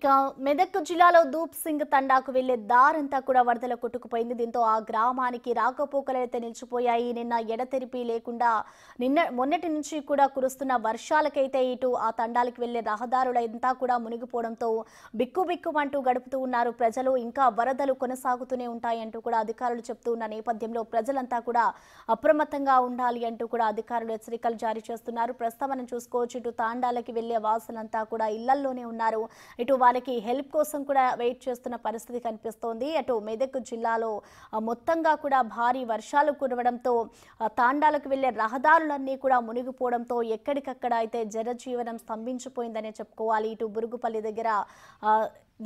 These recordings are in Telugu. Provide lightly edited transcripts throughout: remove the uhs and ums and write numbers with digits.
ఇక మెదక్ జిల్లాలో దూప్ సింగ్ తండాకు వెళ్లే దారంతా కూడా వరదల కొట్టుకుపోయింది. దీంతో ఆ గ్రామానికి రాకపోకలైతే నిలిచిపోయాయి. నిన్న ఎడతెరిపి లేకుండా మొన్నటి నుంచి కూడా కురుస్తున్న వర్షాలకైతే ఇటు ఆ తండాలకు వెళ్లే రహదారులంతా కూడా మునిగిపోవడంతో బిక్కుబిక్కుమంటూ గడుపుతూ ఉన్నారు ప్రజలు. ఇంకా వరదలు కొనసాగుతూనే ఉంటాయంటూ కూడా అధికారులు చెప్తూ ఉన్న నేపథ్యంలో ప్రజలంతా కూడా అప్రమత్తంగా ఉండాలి అంటూ కూడా అధికారులు హెచ్చరికలు జారీ చేస్తున్నారు. ప్రస్తుతం మనం చూసుకోవచ్చు, ఇటు తాండాలకి వెళ్లే వాసులంతా కూడా ఇళ్లల్లోనే ఉన్నారు. ఇటు వాళ్ళకి హెల్ప్ కోసం కూడా వెయిట్ చేస్తున్న పరిస్థితి కనిపిస్తోంది. అటు మెదక్ జిల్లాలో మొత్తంగా కూడా భారీ వర్షాలు కురవడంతో తాండాలకు వెళ్లే రహదారులన్నీ కూడా మునిగిపోవడంతో ఎక్కడికక్కడ అయితే జనజీవనం స్తంభించిపోయిందనే చెప్పుకోవాలి. ఇటు బురుగుపల్లి దగ్గర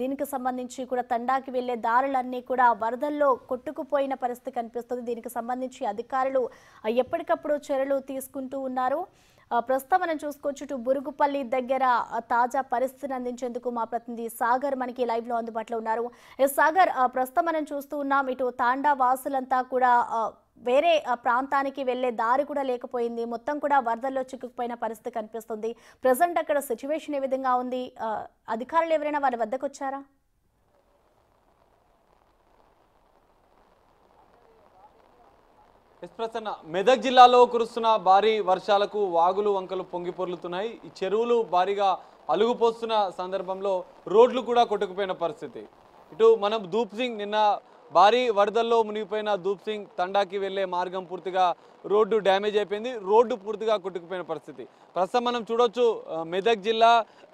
దీనికి సంబంధించి కూడా తండాకి వెళ్లే దారులన్నీ కూడా వరదల్లో కొట్టుకుపోయిన పరిస్థితి కనిపిస్తుంది. దీనికి సంబంధించి అధికారులు ఎప్పటికప్పుడు చర్యలు తీసుకుంటూ ఉన్నారు. ప్రస్తుతం మనం చూసుకోవచ్చు, ఇటు బురుగుపల్లి దగ్గర తాజా పరిస్థితిని అందించేందుకు మా ప్రతినిధి సాగర్ మనకి లైవ్ లో అందుబాటులో ఉన్నారు. సాగర్, ప్రస్తుతం మనం చూస్తూ ఉన్నాం, ఇటు తాండా వాసులంతా కూడా వేరే ప్రాంతానికి వెళ్లే దారి కూడా లేకపోయింది. మొత్తం కూడా వరదల్లో చిక్కుకుపోయిన పరిస్థితి కనిపిస్తుంది. ప్రజెంట్ అక్కడ సిచ్యువేషన్ ఏ విధంగా ఉంది? అధికారులు ఎవరైనా వారి వద్దకు వచ్చారా? ప్రసన్న, మెదక్ జిల్లాలో కురుస్తున్న భారీ వర్షాలకు వాగులు వంకలు పొంగి పొర్లుతున్నాయి. ఈ చెరువులు భారీగా అలుగుపోస్తున్న సందర్భంలో రోడ్లు కూడా కొట్టుకుపోయిన పరిస్థితి. ఇటు మనం దూప్ సింగ్ నిన్న భారీ వరదల్లో మునిగిపోయిన దూప్ సింగ్ తండాకి వెళ్లే మార్గం పూర్తిగా రోడ్డు డ్యామేజ్ అయిపోయింది. రోడ్డు పూర్తిగా కొట్టుకుపోయిన పరిస్థితి. ప్రస్తుతం మనం చూడొచ్చు, మెదక్ జిల్లా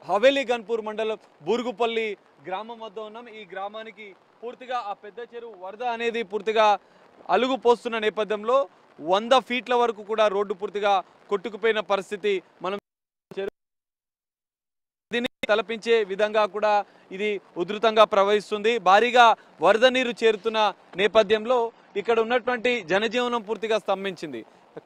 హవేలీ గన్పూర్ మండలం బూరుగుపల్లి గ్రామం వద్ద ఉన్నాం. ఈ గ్రామానికి పూర్తిగా ఆ పెద్ద చెరువు వరద అనేది పూర్తిగా అలుగు పోస్తున్న నేపథ్యంలో 100 ఫీట్ల వరకు కూడా రోడ్డు పూర్తిగా కొట్టుకుపోయిన పరిస్థితి. మనం దీన్ని తలపించే విధంగా కూడా ఇది ఉధృతంగా ప్రవహిస్తుంది. భారీగా వరద నీరు చేరుతున్న నేపథ్యంలో ఇక్కడ ఉన్నటువంటి జనజీవనం పూర్తిగా స్తంభించింది.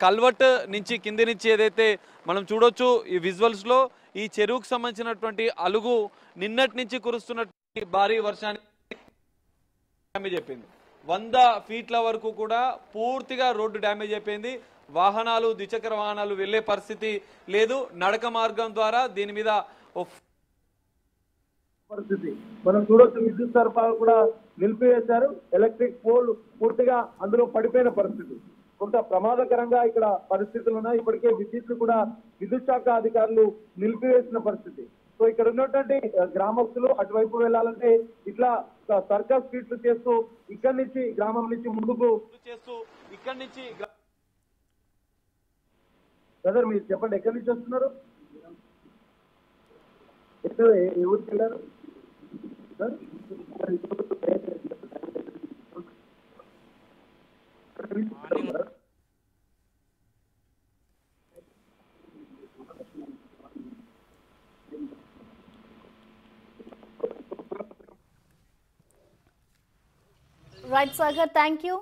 కల్వర్ట్ నుంచి కింది నుంచి ఏదైతే మనం చూడొచ్చు ఈ విజువల్స్ లో, ఈ చెరువుకు సంబంధించినటువంటి అలుగు నిన్నటి నుంచి కురుస్తున్నటువంటి భారీ వర్షాన్ని చెప్పింది. 100 ఫీట్ల వరకు కూడా పూర్తిగా రోడ్డు డ్యామేజ్ అయిపోయింది. వాహనాలు, ద్విచక్ర వాహనాలు వెళ్లే పరిస్థితి లేదు. నడక మార్గం ద్వారా దీని మీద పరిస్థితి మనం చూడొచ్చు. విద్యుత్ సరఫరా కూడా నిలిపివేశారు. ఎలక్ట్రిక్ పోల్ పూర్తిగా అందులో పడిపోయిన పరిస్థితి. కొంత ప్రమాదకరంగా ఇక్కడ పరిస్థితులు ఉన్నాయి. ఇప్పటికే విద్యుత్ శాఖ అధికారులు నిలిపివేసిన పరిస్థితి. సో ఇక్కడ ఉన్నటువంటి గ్రామస్తులు అటువైపు వెళ్ళాలంటే ఇట్లా సర్కస్ స్ట్రీట్లు చేస్తూ ఇక్కడి నుంచి గ్రామం నుంచి ముందుకు చేస్తూ ఇక్కడి నుంచి బ్రదర్ మీరు చెప్పండి, ఎక్కడి నుంచి వస్తున్నారు? ఏ ఊరికి వెళ్ళారు sir? Right, Sagar, thank you.